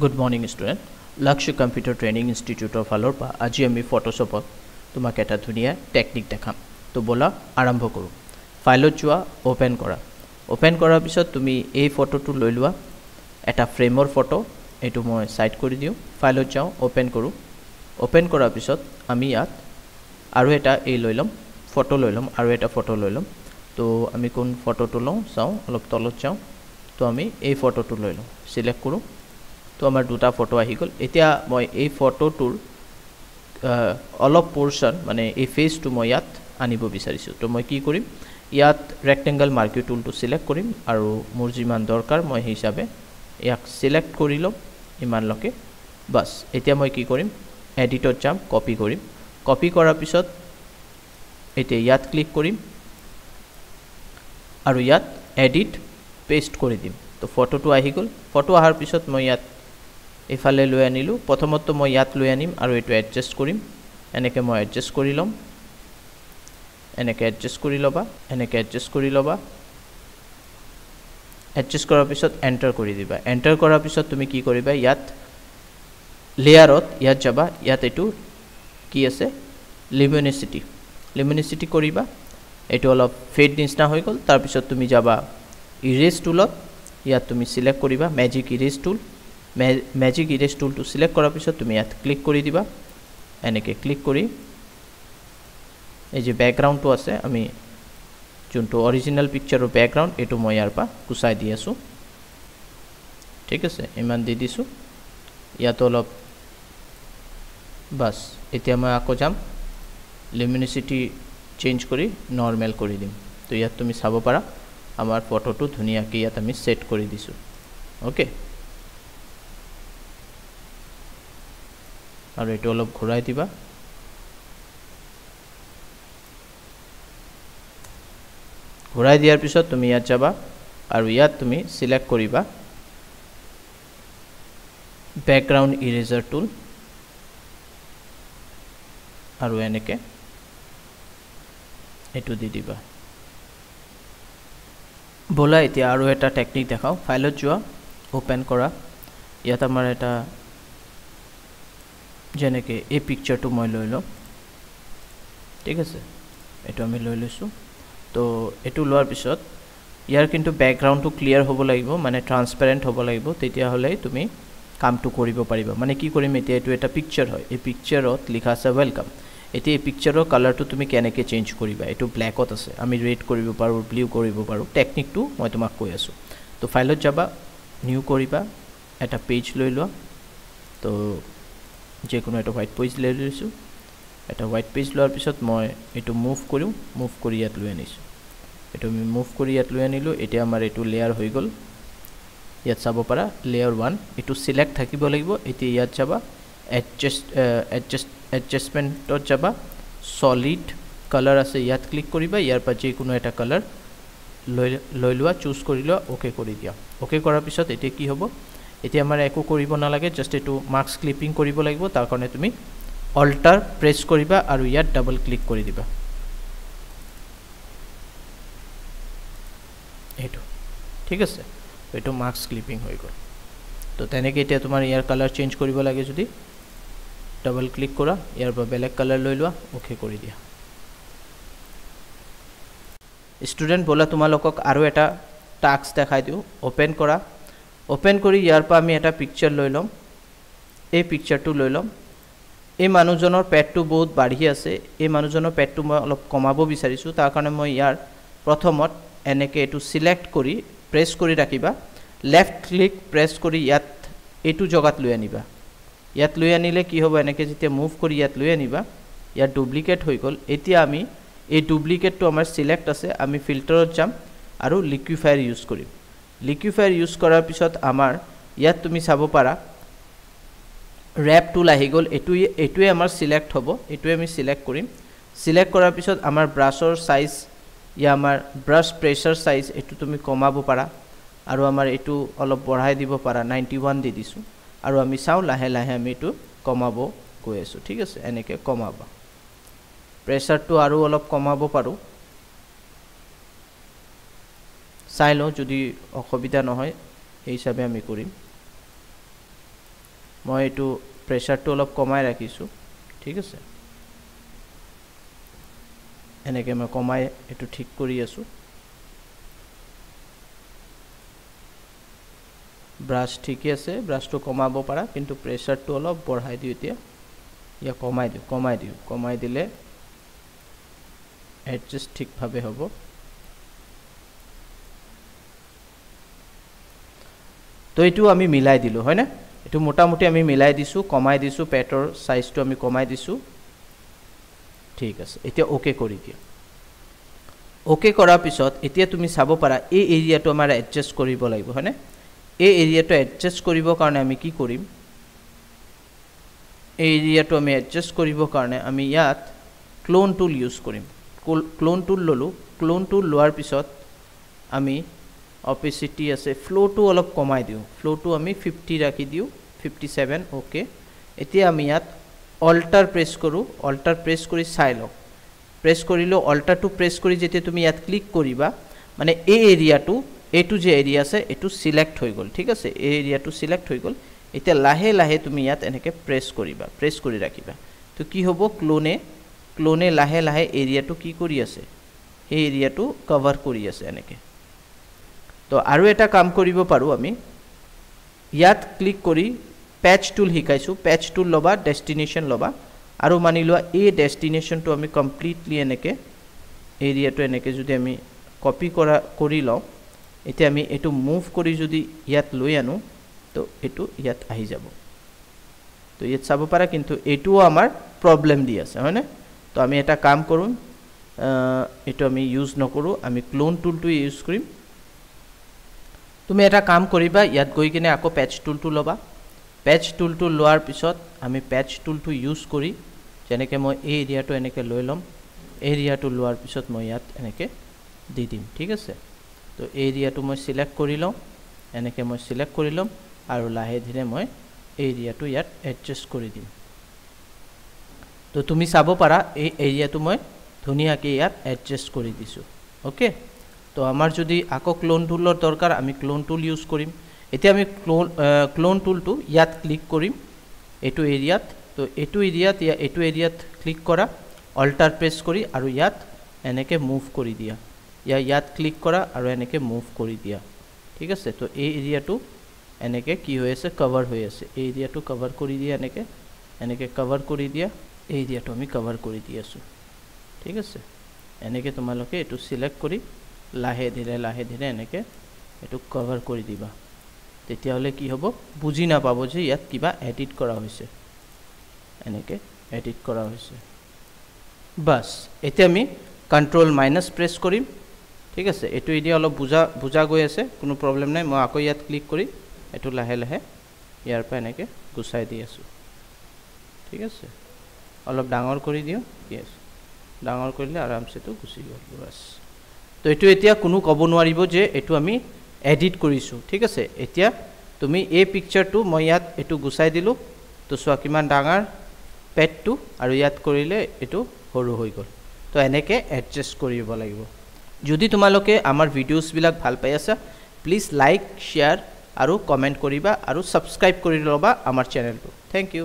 Good morning student. Lakshya Computer Training Institute of Alorpa. আজি আমি ফটোশপত তোমাক এটা ধুনিয়া টেকনিক দেখাম। তো বলা আৰম্ভ কৰো। ফাইলত যোৱা ওপেন কৰা। ওপেন কৰাৰ পিছত তুমি এই ফটোটো লৈ লোৱা। এটা ফ্ৰেমৰ ফটো এটো মই সাইড কৰি দিও। ফাইলত যাও ওপেন কৰো। ওপেন কৰাৰ পিছত আমি ইয়াত আৰু এটা এই লৈ লম ফটো লৈ লম আৰু এটা ফটো লৈ লম। তো আমি কোন ফটোটো লওঁ চাও অলপ তলত যাও। তো আমি এই ফটোটো লৈ লম। সিলেক্ট কৰো। তো আমাৰ দুটা ফটো আহি গল। এতিয়া মই এই ফটোটোৰ অলপ পোৰশন মানে এই ফেসটো মই ইয়াত আনিব বিচাৰিছো। তো মই কি কৰিম ইয়াত ৰেক্টেঙ্গল মাৰ্কিং টুলটো সিলেক্ট কৰিম আৰু মোৰ যিমান দৰকাৰ মই হিচাপে ইয়াক সিলেক্ট কৰি লম ইমান লকে বাস। এতিয়া মই কি কৰিম এডিটত যাম কপি কৰিম। কপি কৰাৰ পিছত এতিয়া ইয়াত ক্লিক কৰিম আৰু ইয়াত এডিট পেস্ট কৰি দিম। তো ফটোটো আহি গল। ফটো আহাৰ পিছত মই ইয়াত এফালে লৈ আনিলো। প্ৰথমত মই ইয়াত লৈ আনিম আৰু এটো এডজাস্ট কৰিম। এনেকে মই এডজাস্ট কৰি লম। এনেকে এডজাস্ট কৰি লবা। এনেকে এডজাস্ট কৰি লবা। এডজাস্ট কৰাৰ পিছত এন্টাৰ কৰি দিবা। এন্টাৰ কৰাৰ পিছত তুমি কি কৰিবা ইয়াত লেয়াৰত ইয়াত যাবা। ইয়াত এটো কি আছে লুমিনিসিটি। লুমিনিসিটি কৰিবা। এটো অলপ ফেড নিচিনা হৈ গল। তাৰ পিছত তুমি যাবা ইৰেজ টুলত। ইয়াত তুমি সিলেক্ট কৰিবা ম্যাজিক ইৰেজ টুল। ম্যাজিক ইৰেজ টুলটো সিলেক্ট কৰাৰ পিছত তুমি ইয়াত ক্লিক কৰি দিবা। এনেকে ক্লিক কৰি এই যে ব্যাকগ্ৰাউণ্ডটো আছে আমি যোনটো অৰিজিনাল পিকচাৰৰ ব্যাকগ্ৰাউণ্ড এটো মই ইয়াৰ পা কুচাই দি আছো। ঠিক আছে ইমান দি দিছো। ইয়াত অলপ বাস। এতিয়া মই আকৌ যাম লুমিনিসিটি চেঞ্জ কৰি নৰমাল কৰি দিম। তো ইয়াত তুমি চাব পাৰা আমাৰ ফটোটো ধুনিয়াকৈ ইয়াত আমি সেট কৰি দিছো। ওকে আৰু এটো অলপ ঘূৰাই দিবা। ঘূৰাই দিয়াৰ পিছত তুমি ইয়াত যাবা আৰু ইয়াত তুমি সিলেক্ট কৰিবা ব্যাকগ্ৰাউণ্ড ইৰেজাৰ টুল আৰু এনেকে এটো দি দিবা। বলা এতিয়া আৰু এটা টেকনিক দেখাও। ফাইলত যোৱা ওপেন কৰা। ইয়াত আমাৰ এটা যেনেকে এই পিকচাৰটো মই লৈ লম। ঠিক আছে এটো আমি লৈ লৈছো। তো এটো লোৱাৰ পিছত ইয়াৰ কিন্তু ব্যাকগ্ৰাউণ্ডটো ক্লিয়াৰ হ'ব লাগিব মানে ট্ৰান্সপাৰেন্ট হ'ব লাগিব। তেতিয়া হলে তুমি কামটো কৰিব পাৰিবা। মানে কি কৰিম এতিয়া এটো এটা পিকচাৰ হয়। এই পিকচাৰত লিখা আছে ওয়েলকাম। এতিয়া এই পিকচাৰৰ কালাৰটো তুমি কেনেকৈ চেঞ্জ কৰিবা। এটো ব্ল্যাকত আছে আমি ৰেড কৰিব পাৰো ব্লু কৰিব পাৰো। টেকনিকটো মই তোমাক কৈ আছো। তো ফাইলত যাবা নিউ কৰিবা এটা পেজ লৈ লোৱা। তো যে কোনো এটা হোয়াইট পেজ লৈ লৈছো। এটা হোয়াইট পেজ লোৱাৰ পিছত মই এটো মুভ কৰিম। মুভ কৰি ইয়াত লৈ আনিছো। এটো আমি মুভ কৰি ইয়াত লৈ আনিলো। এতিয়া আমাৰ এটো লেয়াৰ হৈ গল। ইয়াত চাব পাৰা লেয়াৰ 1 এটো সিলেক্ট থাকিব লাগিব। এতিয়া ইয়াত যাবা এডজাস্টমেন্টত যাবা সলিড কালাৰ আছে ইয়াত ক্লিক কৰিবা। ইয়াৰ পৰা যে কোনো এটা কালাৰ লৈ লোৱা চুজ কৰি লোৱা ওকে কৰি দিয়া। ওকে কৰাৰ পিছত এতিয়া কি হ'ব এতিয়া আমাৰ একো কৰিব নালাগে জাস্ট এটো মাস্ক ক্লিপিং কৰিব লাগিব। তাৰ কাৰণে তুমি অল্টাৰ প্ৰেছ কৰিবা আৰু ইয়াত ডাবল ক্লিক কৰি দিবা। এটো ঠিক আছে এটো মাস্ক ক্লিপিং হৈ গল। তো তেনেকৈ এতিয়া তোমাৰ ইয়াৰ কালাৰ চেঞ্জ কৰিব লাগে যদি ডাবল ক্লিক কৰা ইয়াৰ পৰা বেলেগ কালাৰ লৈ লোৱা ওকে কৰি দিয়া। স্টুডেন্ট বলা তোমালোকক আৰু এটা টাস্ক দেখাই দিও। ওপেন কৰা। ওপেন কৰি ইয়াৰ পৰা আমি এটা পিকচাৰ লৈ লম। এই পিকচাৰটো লৈ লম। এই মানুহজনৰ পেটটো বহুত বাঢ়ি আছে। এই মানুহজনৰ পেটটো মই অলপ কমাব বিচাৰিছো। তাৰ কাৰণে মই ইয়াৰ প্ৰথমত এনেকে এটো সিলেক্ট কৰি প্ৰেছ কৰি ৰাখিবা। লেফট ক্লিক প্ৰেছ কৰি ইয়াত এটো জগাত লৈ আনিবা। ইয়াত লৈ আনিলে কি হ'ব এনেকে যেতিয়া মুভ কৰি ইয়াত লৈ আনিবা ইয়াত ডুপ্লিকেট হৈ গল। এতিয়া আমি এই ডুপ্লিকেটটো আমাৰ সিলেক্ট আছে আমি ফিল্টাৰত যাম আৰু লিকুইফায়াৰ ইউজ কৰিম। লিকুইফায়াৰ ইউজ কৰাৰ পিছত আমাৰ ইয়াত তুমি চাব পাৰা ৰ্যাপ টুল আহি গল। এটোৱে আমাৰ সিলেক্ট হ'ব। এটোৱে আমি সিলেক্ট কৰিম। সিলেক্ট কৰাৰ পিছত আমাৰ ব্ৰাছৰ সাইজ ইয়া আমাৰ ব্ৰাছ প্ৰেছাৰ সাইজ এটো তুমি কমাব পাৰা আৰু আমাৰ এটো অলপ বঢ়াই দিব পাৰা 91 দি দিছো আৰু আমি চাও লাহে লাহে আমি এটো কমাব গৈ আছো। ঠিক আছে এনেকে কমাবা। প্ৰেছাৰটো আৰু অলপ কমাব পাৰো। চাই লওঁ যদি অসুবিধা নহয় এই হিচাপে আমি কৰিম। মই এইটো প্ৰেছাৰটো অলপ কমাই ৰাখিছোঁ ঠিক আছে এনেকৈ মই কমাই এইটো ঠিক কৰি আছোঁ ব্ৰাছ ঠিকই আছে ব্ৰাছটো কমাব পাৰা কিন্তু প্ৰেছাৰটো অলপ বঢ়াই দিওঁ এতিয়া ইয়া কমাই দিলে এডজাষ্ট ঠিকভাৱে হ'ব তো এইটো আমি মিলাই দিলো হয় না এটো মোটামুটি আমি মিলাই দিছো কমাই দিছো পেটৰ সাইজটো আমি কমাই দিছো ঠিক আছে এতিয়া ওকে কৰি দিয়া ওকে কৰাৰ পিছত এতিয়া তুমি চাব পাৰা এই এৰিয়াটো আমাৰ এডজাস্ট কৰিব লাগিব হয় না এই এৰিয়াটো এডজাস্ট কৰিবৰ কাৰণে আমি কি কৰিম এই এৰিয়াটো আমি এডজাস্ট কৰিবৰ কাৰণে আমি ইয়াত ক্লোন টুল ইউজ কৰিম ক্লোন টুল ললো ক্লোন টুল লোৱাৰ পিছত আমি opacity আছে flow to অলপ কমাই দিও flow to আমি 50 ৰাখি দিও 57 ওকে এতিয়া আমি ইয়াত alter প্ৰেছ কৰো alter প্ৰেছ কৰি চাই লও প্ৰেছ কৰিলো alter to প্ৰেছ কৰি যেতিয়া তুমি ইয়াত ক্লিক কৰিবা মানে এই এৰিয়াটো এটু যে এৰিয়া আছে এটু সিলেক্ট হৈ গল ঠিক আছে এই এৰিয়াটো সিলেক্ট হৈ গল এতিয়া লাহে লাহে তুমি ইয়াত এনেকে প্ৰেছ কৰিবা প্ৰেছ কৰি ৰাখিবা তো কি হ'ব ক্লোনে লাহে লাহে এৰিয়াটো কি কৰি আছে এই এৰিয়াটো কভাৰ কৰি আছে এনেকে তো আৰু এটা কাম কৰিব পাৰো আমি ইয়াত ক্লিক কৰি প্যাচ টুল হিকাইছো প্যাচ টুল লবা ডেস্টিনেশন লবা আৰু মানি লোৱা এই ডেস্টিনেশনটো আমি কমপ্লিটলি এনেকে এৰিয়াটো এনেকে যদি আমি কপি কৰি লও এতিয়া আমি এটো মুভ কৰি যদি ইয়াত লৈ আনো তো এটো ইয়াত আহি যাব তো ইয়াত চাব পাৰা কিন্তু এটো আমাৰ প্ৰবলেম দি আছে হয় না তো আমি এটা কাম কৰিম এটো আমি ইউজ নকৰো আমি ক্লোন টুলটো ইউজ কৰিম তুমি এটা কাম কৰিবা ইয়াত গৈ কিনে আকৌ প্যাচ টুলটো লবা প্যাচ টুলটো লোৱাৰ পিছত আমি প্যাচ টুলটো ইউজ কৰি যেনেকৈ মই এই এৰিয়াটো এনেকৈ লৈ লম এৰিয়াটো লোৱাৰ পিছত মই ইয়াত এনেকৈ দি দিম ঠিক আছে তো এৰিয়াটো মই সিলেক্ট কৰি লম এনেকৈ মই সিলেক্ট কৰি লম আৰু লাহে ধীৰে মই এৰিয়াটো ইয়াত এডজাস্ট কৰি দিম তো তুমি চাব পাৰা এই এৰিয়াটো মই ধুনিয়াকৈ ইয়াত এডজাস্ট কৰি দিছো ওকে তো আমাৰ যদি আকৌ ক্লোন টুলৰ দৰকাৰ আমি ক্লোন টুল ইউজ কৰিম এতিয়া আমি ক্লোন টুলটো ইয়াত ক্লিক কৰিম এটো এৰিয়াত তো এটো এৰিয়াত ক্লিক কৰা অল্টাৰ প্ৰেছ কৰি আৰু ইয়াত এনেকে মুভ কৰি দিয়া ইয়াত ক্লিক কৰা আৰু এনেকে মুভ কৰি দিয়া ঠিক আছে তো এই এৰিয়াটো এনেকে কি হৈ আছে কভাৰ হৈ আছে এই এৰিয়াটো কভাৰ কৰি দিয়া এনেকে কভাৰ কৰি দিয়া এই এৰিয়াটো আমি কভাৰ কৰি দি আছো ঠিক আছে এনেকে তোমালোকে এটো সিলেক্ট কৰি লাহে ধীৰে এনেকে এটো কভাৰ কৰি দিবা তেতিয়া হলে কি হ'ব বুজি না পাবো যে ইয়াত কিবা এডিট কৰা হৈছে এনেকে এডিট কৰা হৈছে বাস এতিয়া আমি কন্ট্ৰোল মাইনাস প্ৰেছ কৰিম ঠিক আছে এটো এতিয়া অলপ বুজা গৈ আছে কোনো প্ৰবলেম নাই মই আকৌ ইয়াত ক্লিক কৰি এটো লাহে লাহে ইয়াৰ পৰা এনেকে গুছাই দি আছো ঠিক আছে অলপ ডাঙৰ কৰি দিও yes ডাঙৰ কৰিলে আৰামসে তো গুছি গল বাস তো এটো এতিয়া কোনো কব নোৱাৰিব যে এটো আমি এডিট কৰিছো ঠিক আছে এতিয়া তুমি এই পিকচাৰটো মই ইয়াত এটো গুছাই দিলো তো সোৱা কিমান ডাঙৰ পেটটো আৰু ইয়াত কৰিলে এটো সৰু হৈ গল তো এনেকে এডজাস্ট কৰিব লাগিব যদি তোমালোকে আমাৰ ভিডিওছ বিলাক ভাল পাই আছা প্লিজ লাইক শেয়াৰ আৰু কমেন্ট কৰিবা আৰু সাবস্ক্ৰাইব কৰি লবা আমাৰ চেনেলটো থ্যাংক ইউ